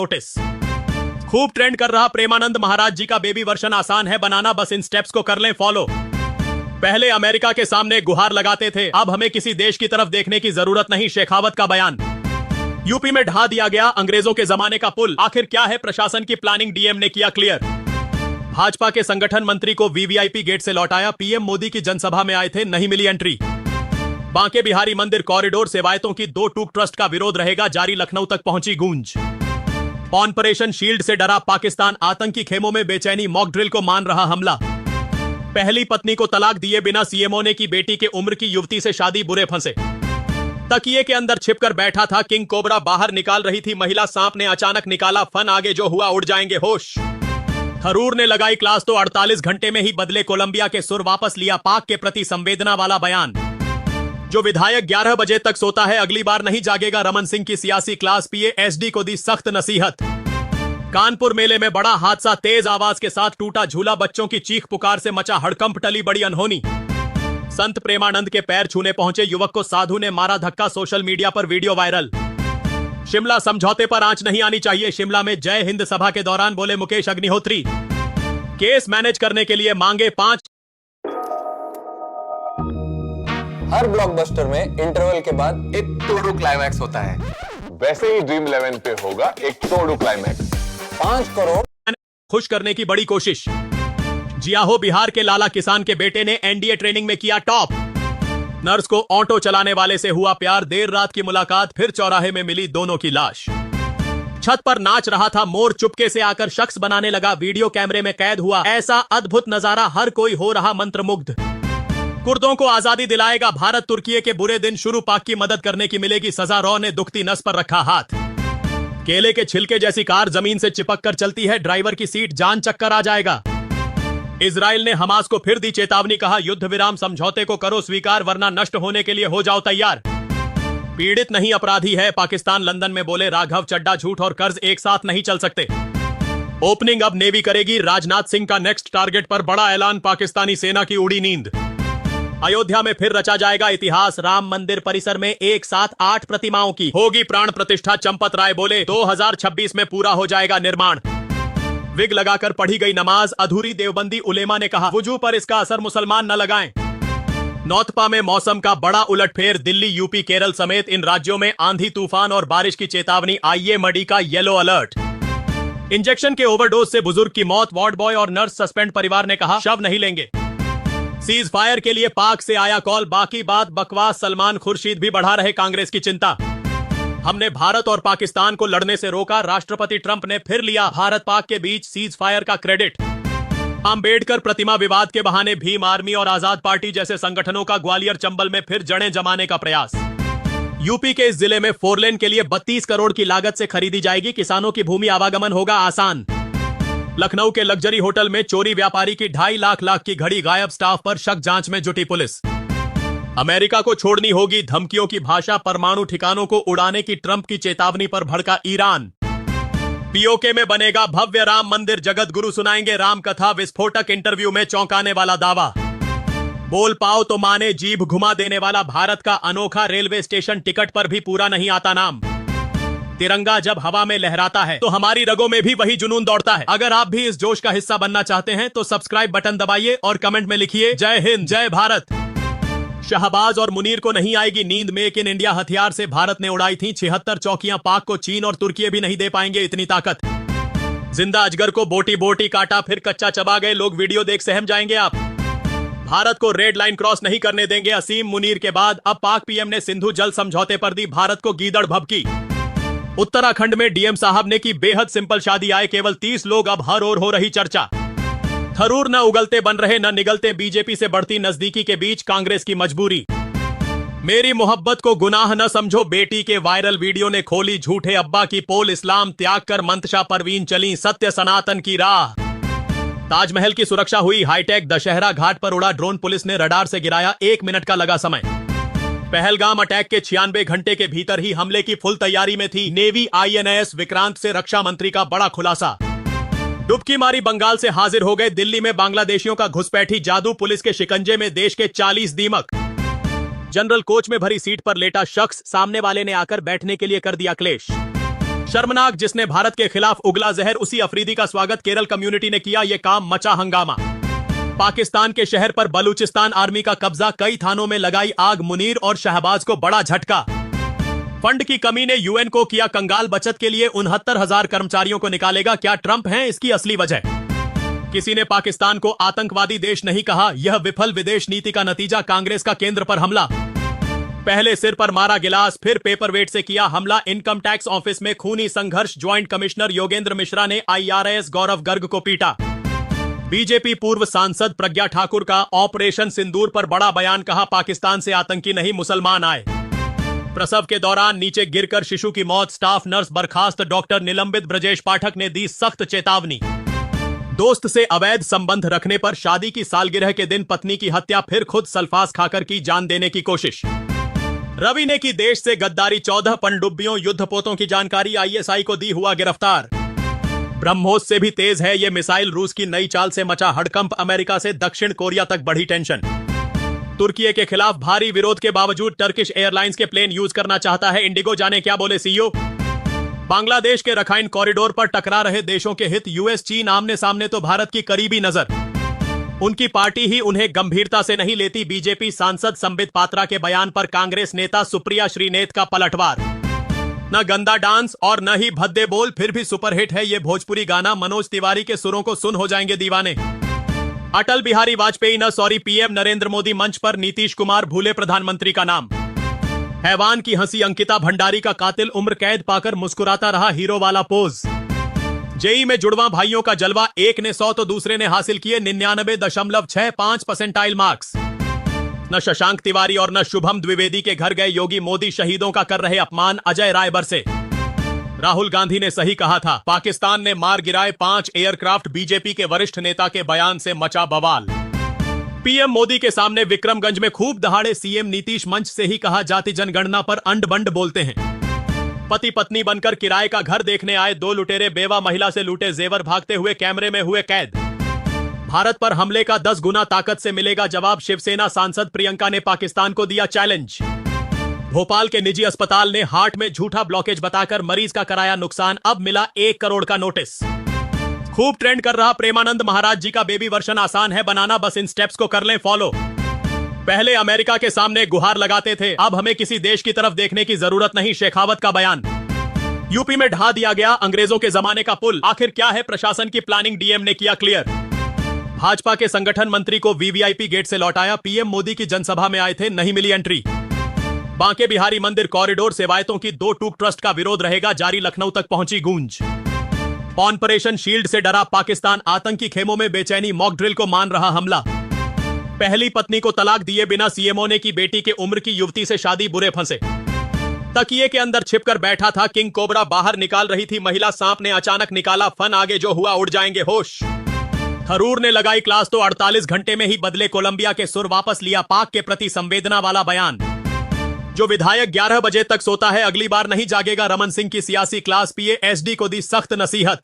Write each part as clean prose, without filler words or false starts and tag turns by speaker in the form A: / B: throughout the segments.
A: Notice. खूब trend कर रहा प्रेमानंद महाराज जी का बेबी वर्जन आसान है बनाना, बस इन स्टेप्स को कर लें फॉलो। पहले अमेरिका के सामने गुहार लगाते थे, अब हमें किसी देश की तरफ देखने की जरूरत नहीं, शेखावत का बयान। यूपी में ढा दिया गया अंग्रेजों के जमाने का पुल, आखिर क्या है प्रशासन की प्लानिंग, डीएम ने किया क्लियर। भाजपा के संगठन मंत्री को वीवीआईपी गेट से लौटाया, पीएम मोदी की जनसभा में आए थे, नहीं मिली एंट्री। बांके बिहारी मंदिर कॉरिडोर सेवायतों की 2 टूक ट्रस्ट का विरोध रहेगा जारी, लखनऊ तक पहुंची गूंज। ऑपरेशन शील्ड से डरा पाकिस्तान, आतंकी खेमों में बेचैनी, मॉक ड्रिल को मान रहा हमला। पहली पत्नी को तलाक दिए बिना सीएमओ ने की बेटी के उम्र की युवती से शादी, बुरे फंसे। तकिए के अंदर छिपकर बैठा था किंग कोबरा, बाहर निकाल रही थी महिला, सांप ने अचानक निकाला फन, आगे जो हुआ उड़ जाएंगे होश। थरूर ने लगाई क्लास तो 48 घंटे में ही बदले कोलंबिया के सुर, वापस लिया पाक के प्रति संवेदना वाला बयान। जो विधायक 11 बजे तक सोता है अगली बार नहीं जागेगा, रमन सिंह की सियासी क्लास, पीए एसडी को दी सख्त नसीहत। कानपुर मेले में बड़ा हादसा, तेज आवाज के साथ टूटा झूला, बच्चों की चीख पुकार से मचा हड़कंप, टली बड़ी अनहोनी। संत प्रेमानंद के पैर छूने पहुंचे युवक को साधु ने मारा धक्का, सोशल मीडिया पर वीडियो वायरल। शिमला समझौते पर आंच नहीं आनी चाहिए, शिमला में जय हिंद सभा के दौरान बोले मुकेश अग्निहोत्री। केस मैनेज करने के लिए मांगे 5।
B: हर ब्लॉकबस्टर में इंटरवल के बाद
C: एक तोड़ू क्लाइमैक्स होता है,
D: वैसे ही ड्रीम 11 पे होगा एक तोड़ू क्लाइमैक्स।
B: 5 करोड़
A: खुश करने की बड़ी कोशिश। जिया हो, बिहार के लाला किसान के बेटे ने एनडीए ट्रेनिंग में किया टॉप। नर्स को ऑटो चलाने वाले से हुआ प्यार, देर रात की मुलाकात, फिर चौराहे में मिली दोनों की लाश। छत पर नाच रहा था मोर, चुपके से आकर शख्स बनाने लगा, वीडियो कैमरे में कैद हुआ ऐसा अद्भुत नजारा, हर कोई हो रहा मंत्रमुग्ध। कुर्दों को आजादी दिलाएगा भारत, तुर्की के बुरे दिन शुरू, पाक की मदद करने की मिलेगी सजा, रॉ ने दुखती नस पर रखा हाथ। केले के छिलके जैसी कार जमीन से चिपक कर चलती है, ड्राइवर की सीट जान चक्कर आ जाएगा। इजराइल ने हमास को फिर दी चेतावनी, कहा युद्ध विराम समझौते को करो स्वीकार वरना नष्ट होने के लिए हो जाओ तैयार। पीड़ित नहीं अपराधी है पाकिस्तान, लंदन में बोले राघव चड्ढा, झूठ और कर्ज एक साथ नहीं चल सकते। ओपनिंग अब नेवी करेगी, राजनाथ सिंह का नेक्स्ट टारगेट पर बड़ा ऐलान, पाकिस्तानी सेना की उड़ी नींद। अयोध्या में फिर रचा जाएगा इतिहास, राम मंदिर परिसर में एक साथ 8 प्रतिमाओं की होगी प्राण प्रतिष्ठा, चंपत राय बोले 2026 में पूरा हो जाएगा निर्माण। विग लगाकर पढ़ी गई नमाज अधूरी, देवबंदी उलेमा ने कहा वुजू पर इसका असर मुसलमान न लगाएं। नौतपा में मौसम का बड़ा उलटफेर, दिल्ली यूपी केरल समेत इन राज्यों में आंधी तूफान और बारिश की चेतावनी, आईए मडी का येलो अलर्ट। इंजेक्शन के ओवरडोज से बुजुर्ग की मौत, वार्ड बॉय और नर्स सस्पेंड, परिवार ने कहा शव नहीं लेंगे। सीज फायर के लिए पाक से आया कॉल, बाकी बात बकवास, सलमान खुर्शीद भी बढ़ा रहे कांग्रेस की चिंता। हमने भारत और पाकिस्तान को लड़ने से रोका, राष्ट्रपति ट्रंप ने फिर लिया भारत पाक के बीच सीज फायर का क्रेडिट। अंबेडकर प्रतिमा विवाद के बहाने भीम आर्मी और आजाद पार्टी जैसे संगठनों का ग्वालियर चंबल में फिर जड़ें जमाने का प्रयास। यूपी के इस जिले में 4 लेन के लिए 32 करोड़ की लागत से खरीदी जाएगी, किसानों की भूमि आवागमन होगा आसान। लखनऊ के लग्जरी होटल में चोरी, व्यापारी की 2.5 लाख की घड़ी गायब, स्टाफ पर शक, जांच में जुटी पुलिस। अमेरिका को छोड़नी होगी धमकियों की भाषा, परमाणु ठिकानों को उड़ाने की ट्रंप की चेतावनी पर भड़का ईरान। पीओके में बनेगा भव्य राम मंदिर, जगत गुरु सुनाएंगे राम कथा, विस्फोटक इंटरव्यू में चौंकाने वाला दावा। बोल पाओ तो माने, जीभ घुमा देने वाला भारत का अनोखा रेलवे स्टेशन, टिकट पर भी पूरा नहीं आता नाम। तिरंगा जब हवा में लहराता है तो हमारी रगों में भी वही जुनून दौड़ता है। अगर आप भी इस जोश का हिस्सा बनना चाहते हैं तो सब्सक्राइब बटन दबाइए और कमेंट में लिखिए जय हिंद जय भारत। शाहबाज और मुनीर को नहीं आएगी नींद, मेक इन इंडिया हथियार से भारत ने उड़ाई थी 76 चौकियां, पाक को चीन और तुर्की भी नहीं दे पाएंगे इतनी ताकत। जिंदा अजगर को बोटी बोटी काटा, फिर कच्चा चबा गए लोग, वीडियो देख सहम जाएंगे आप। भारत को रेड लाइन क्रॉस नहीं करने देंगे असीम मुनीर के बाद, अब पाक पीएम ने सिंधु जल समझौते पर दी भारत को गीदड़ भभकी। उत्तराखंड में डीएम साहब ने की बेहद सिंपल शादी, आए केवल 30 लोग, अब हर ओर हो रही चर्चा। थरूर न उगलते बन रहे न निगलते, बीजेपी से बढ़ती नजदीकी के बीच कांग्रेस की मजबूरी। मेरी मोहब्बत को गुनाह न समझो, बेटी के वायरल वीडियो ने खोली झूठे अब्बा की पोल, इस्लाम त्याग कर मंतशा परवीन चली सत्य सनातन की राह। ताजमहल की सुरक्षा हुई हाईटेक, दशहरा घाट पर उड़ा ड्रोन, पुलिस ने रडार से गिराया, 1 मिनट का लगा समय। पहलगाम अटैक के 96 घंटे के भीतर ही हमले की फुल तैयारी में थी नेवी। आईएनएस विक्रांत से रक्षा मंत्री का बड़ा खुलासा। डुबकी मारी बंगाल से हाजिर हो गए दिल्ली में बांग्लादेशियों का घुसपैठी जादू, पुलिस के शिकंजे में देश के 40 दीमक। जनरल कोच में भरी सीट पर लेटा शख्स, सामने वाले ने आकर बैठने के लिए कर दिया क्लेश। शर्मनाक, जिसने भारत के खिलाफ उगला जहर, उसी अफरीदी का स्वागत केरल कम्युनिटी ने किया। ये काम मचा हंगामा। पाकिस्तान के शहर पर बलूचिस्तान आर्मी का कब्जा, कई थानों में लगाई आग, मुनीर और शहबाज को बड़ा झटका। फंड की कमी ने यूएन को किया कंगाल, बचत के लिए 69,000 कर्मचारियों को निकालेगा। क्या ट्रंप हैं इसकी असली वजह? किसी ने पाकिस्तान को आतंकवादी देश नहीं कहा, यह विफल विदेश नीति का नतीजा। कांग्रेस का केंद्र पर हमला, पहले सिर पर मारा गिलास, फिर पेपरवेट से किया हमला। इनकम टैक्स ऑफिस में खूनी संघर्ष, ज्वाइंट कमिश्नर योगेंद्र मिश्रा ने IRS गौरव गर्ग को पीटा। बीजेपी पूर्व सांसद प्रज्ञा ठाकुर का ऑपरेशन सिंदूर पर बड़ा बयान, कहा पाकिस्तान से आतंकी नहीं मुसलमान आए। प्रसव के दौरान नीचे गिरकर शिशु की मौत, स्टाफ नर्स बर्खास्त, डॉक्टर निलंबित। ब्रजेश पाठक ने दी सख्त चेतावनी। दोस्त से अवैध संबंध रखने पर शादी की सालगिरह के दिन पत्नी की हत्या, फिर खुद सल्फास खाकर की जान देने की कोशिश। रवि ने की देश से गद्दारी, 14 पनडुब्बियों युद्धपोतों की जानकारी ISI को दी, हुआ गिरफ्तार। ब्रह्मोस से भी तेज है ये मिसाइल, रूस की नई चाल से मचा हड़कंप, अमेरिका से दक्षिण कोरिया तक बढ़ी टेंशन। तुर्की के खिलाफ भारी विरोध के बावजूद टर्किश एयरलाइंस के प्लेन यूज करना चाहता है इंडिगो, जाने क्या बोले CEO। बांग्लादेश के रखाइन कॉरिडोर पर टकरा रहे देशों के हित, US चीन आमने सामने तो भारत की करीबी नजर। उनकी पार्टी ही उन्हें गंभीरता से नहीं लेती। बीजेपी सांसद संबित पात्रा के बयान पर कांग्रेस नेता सुप्रिया श्रीनेत का पलटवार। न गंदा डांस और न ही भद्दे बोल, फिर भी सुपरहिट है ये भोजपुरी गाना। मनोज तिवारी के सुरों को सुन हो जाएंगे दीवाने। अटल बिहारी वाजपेयी न सॉरी PM नरेंद्र मोदी मंच पर, नीतीश कुमार भूले प्रधानमंत्री का नाम। हैवान की हंसी, अंकिता भंडारी का कातिल उम्र कैद पाकर मुस्कुराता रहा, हीरो वाला पोज। जेई में जुड़वा भाइयों का जलवा, एक ने 100 तो दूसरे ने हासिल किए 99.65% मार्क्स। न शशांक तिवारी और न शुभम द्विवेदी के घर गए योगी मोदी, शहीदों का कर रहे अपमान, अजय राय बरसे। राहुल गांधी ने सही कहा था, पाकिस्तान ने मार गिराए 5 एयरक्राफ्ट। बीजेपी के वरिष्ठ नेता के बयान से मचा बवाल। PM मोदी के सामने विक्रमगंज में खूब दहाड़े, CM नीतीश मंच से ही कहा जाति जनगणना पर अंड बंड बोलते हैं। पति पत्नी बनकर किराए का घर देखने आए 2 लुटेरे, बेवा महिला से लूटे जेवर, भागते हुए कैमरे में हुए कैद। भारत पर हमले का 10 गुना ताकत से मिलेगा जवाब, शिवसेना सांसद प्रियंका ने पाकिस्तान को दिया चैलेंज। भोपाल के निजी अस्पताल ने हार्ट में झूठा ब्लॉकेज बताकर मरीज का कराया नुकसान, अब मिला 1 करोड़ का नोटिस। खूब ट्रेंड कर रहा प्रेमानंद महाराज जी का बेबी वर्षन आसान है बनाना, बस इन स्टेप्स को कर लें फॉलो। पहले अमेरिका के सामने गुहार लगाते थे, अब हमें किसी देश की तरफ देखने की जरूरत नहीं, शेखावत का बयान। यूपी में ढा दिया गया अंग्रेजों के जमाने का पुल, आखिर क्या है प्रशासन की प्लानिंग, DM ने किया क्लियर। भाजपा के संगठन मंत्री को VVIP गेट से लौटाया, PM मोदी की जनसभा में आए थे, नहीं मिली एंट्री। बांके बिहारी मंदिर कॉरिडोर सेवायतों की 2 टूक ट्रस्ट का विरोध रहेगा जारी, लखनऊ तक पहुंची गूंज। ऑपरेशन शील्ड से डरा पाकिस्तान, आतंकी खेमों में बेचैनी, मॉक ड्रिल को मान रहा हमला। पहली पत्नी को तलाक दिए बिना CMO ने की बेटी के उम्र की युवती से शादी, बुरे फंसे। तकिए के अंदर छिपकर बैठा था किंग कोबरा, बाहर निकाल रही थी महिला, सांप ने अचानक निकाला फन, आगे जो हुआ उड़ जाएंगे होश। थरूर ने लगाई क्लास तो 48 घंटे में ही बदले कोलंबिया के सुर, वापस लिया पाक के प्रति संवेदना वाला बयान। जो विधायक 11 बजे तक सोता है अगली बार नहीं जागेगा, रमन सिंह की सियासी क्लास, PA SD को दी सख्त नसीहत।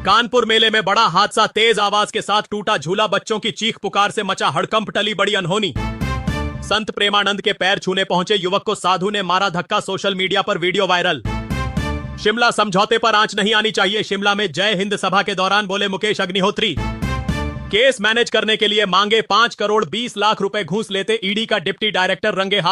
A: कानपुर मेले में बड़ा हादसा, तेज आवाज के साथ टूटा झूला, बच्चों की चीख पुकार से मचा हड़कंप, टली बड़ी अनहोनी। संत प्रेमानंद के पैर छूने पहुंचे युवक को साधु ने मारा धक्का, सोशल मीडिया पर वीडियो वायरल। शिमला समझौते पर आंच नहीं आनी चाहिए, शिमला में जय हिंद सभा के दौरान बोले मुकेश अग्निहोत्री। केस मैनेज करने के लिए मांगे 5 करोड़ 20 लाख रुपए घूस लेते ईडी का डिप्टी डायरेक्टर, रंगे हाथ